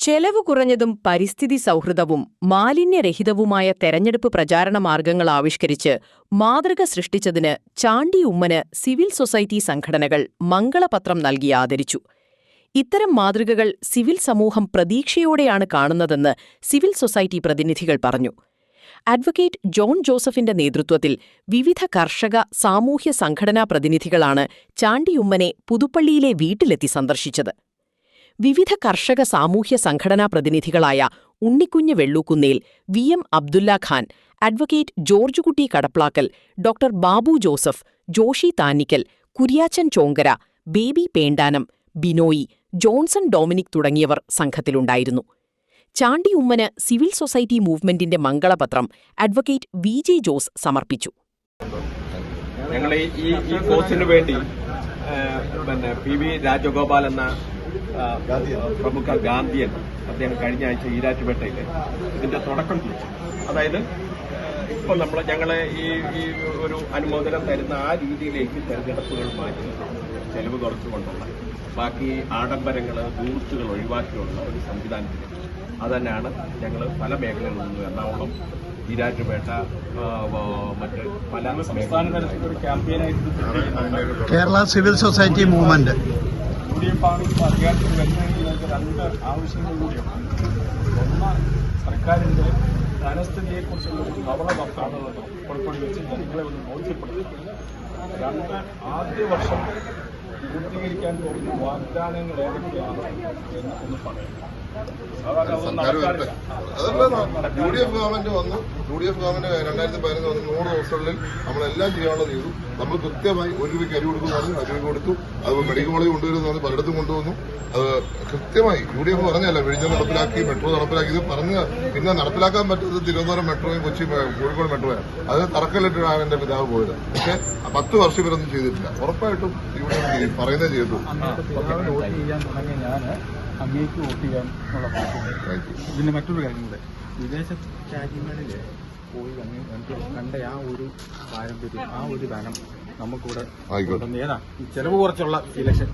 ചെലവ് കുറഞ്ഞതും പരിസ്ഥിതി സൗഹൃദവും മാലിന്യരഹിതവുമായ തെരഞ്ഞെടുപ്പ് പ്രചാരണ മാർഗങ്ങൾ ആവിഷ്കരിച്ച് മാതൃക സൃഷ്ടിച്ചതിന് ചാണ്ടി ഉമ്മന് സിവിൽ സൊസൈറ്റി സംഘടനകൾ മംഗളപത്രം നൽകി ആദരിച്ചു. ഇത്തരം മാതൃകകൾ സിവിൽ സമൂഹം പ്രതീക്ഷയോടെയാണ് കാണുന്നതെന്ന് സിവിൽ സൊസൈറ്റി പ്രതിനിധികൾ പറഞ്ഞു. അഡ്വക്കേറ്റ് ജോൺ ജോസഫിന്റെ നേതൃത്വത്തിൽ വിവിധ കർഷക സാമൂഹ്യ സംഘടനാ പ്രതിനിധികളാണ് ചാണ്ടി ഉമ്മനെ പുതുപ്പള്ളിയിലെ വീട്ടിലെത്തി സന്ദർശിച്ചത്. വിവിധ കർഷക സാമൂഹ്യ സംഘടനാ പ്രതിനിധികളായ Unnikunju Vellookkunnel, V M. Abdulla Khan, advocate George Kutty Kadaplackal, doctor Babu Joseph, Joshy Thannickal, Kuriachan Chonkara, Baby Pendanam, Binoy, Johnson Dominic തുടങ്ങിയവർ സംഘത്തിലുണ്ടായിരുന്നു. ചാണ്ടി ഉമ്മന് സിവിൽ സൊസൈറ്റി മൂവ്മെന്റിന്റെ മംഗളപത്രം അഡ്വക്കേറ്റ് വി.ജെ. ജോസ് സമർപ്പിച്ചു. ഞങ്ങൾ ഈ കോഴ്സിനു വേണ്ടി പി വി രാജഗോപാൽ എന്ന പ്രമുഖ ഗാന്ധിയൻ അദ്ദേഹം കഴിഞ്ഞ ആഴ്ച ഈരാറ്റുപേട്ടയിൽ ഇതിന്റെ തുടക്കം കുറിച്ചു. അതായത് ഇപ്പം ഞങ്ങളെ ഈ ഒരു അനുമോദനം തരുന്ന ആ രീതിയിലേക്ക് തെരഞ്ഞെടുപ്പുകൾ മാറ്റി ചെലവ് കുറച്ചുകൊണ്ടുള്ള ബാക്കി ആഡംബരങ്ങൾ ദൂർത്തുകൾ ഒഴിവാക്കിയുള്ള ഒരു സംവിധാനത്തിൽ അതന്നെയാണ് ഞങ്ങൾ പല മേഖലകളിൽ നിന്നും എറണാകുളം, ഈരാറ്റുപേട്ട, മറ്റ് പല സംസ്ഥാന തലത്തിലൊരു ക്യാമ്പയിനായിട്ട് കേരള സിവിൽ സൊസൈറ്റി മൂവ്മെന്റ് അധികാരത്തിൽ വരുന്നതിന് രണ്ട് ആവശ്യങ്ങൾ കൂടിയാണ്. ഒന്ന്, സർക്കാരിന്റെ ധനസ്ഥിതിയെക്കുറിച്ചുള്ള ഒരു കവള വാർത്താണുള്ളത് പുറപ്പെടുവിച്ച് ജനങ്ങളെ ഒന്ന് ബോധ്യപ്പെടുത്തി. രണ്ട്, ആദ്യ വർഷം പൂർത്തീകരിക്കാൻ പോകുന്ന വാഗ്ദാനങ്ങൾ ഏതൊക്കെയാണ് എന്ന് ഒന്ന് പറയാം. യു ഡി എഫ് ഗവൺമെന്റ് വന്നു. യു ഡി എഫ് ഗവൺമെന്റ് 2011 വന്ന് 100 ദിവസങ്ങളിൽ നമ്മളെല്ലാം ചെയ്യാനുള്ളത് ചെയ്തു. നമ്മൾ കൃത്യമായി 1 രൂപയ്ക്ക് അരി കൊടുക്കുന്നു, 1 രൂപ കൊടുത്തു. അതുപോലെ മെഡിക്കൽ കോളേജ് കൊണ്ടുവരുന്നു, പലയിടത്തും കൊണ്ടുവന്നു. അത് കൃത്യമായി യു ഡി എഫ് പറഞ്ഞല്ല, വിഴിഞ്ഞം നടപ്പിലാക്കി, മെട്രോ നടപ്പിലാക്കി. ഇത് പറഞ്ഞ് പിന്നെ നടപ്പിലാക്കാൻ പറ്റുന്നത് തിരുവനന്തപുരം മെട്രോയും കൊച്ചി കോഴിക്കോട് മെട്രോയാണ്. അത് തറക്കല്ലിട്ടാണ് എന്റെ പിതാവ് പോയത്. പക്ഷെ 10 വർഷം ഇവരൊന്നും ചെയ്തിട്ടില്ല. ഉറപ്പായിട്ടും യു ഡി എഫ് പറയുന്നേ ചെയ്തു. അങ്ങേക്ക് വോട്ട് ചെയ്യാനുള്ള പിന്നെ മറ്റൊരു കാര്യം കൂടെ, വിദേശ രാജ്യങ്ങളിൽ പോയി അങ്ങ് കണ്ട ആ ഒരു പാരമ്പര്യം, ആ ഒരു ധനം നമുക്കിവിടെ ഏതാ ചെലവ് കുറച്ചുള്ള ഇലക്ഷൻ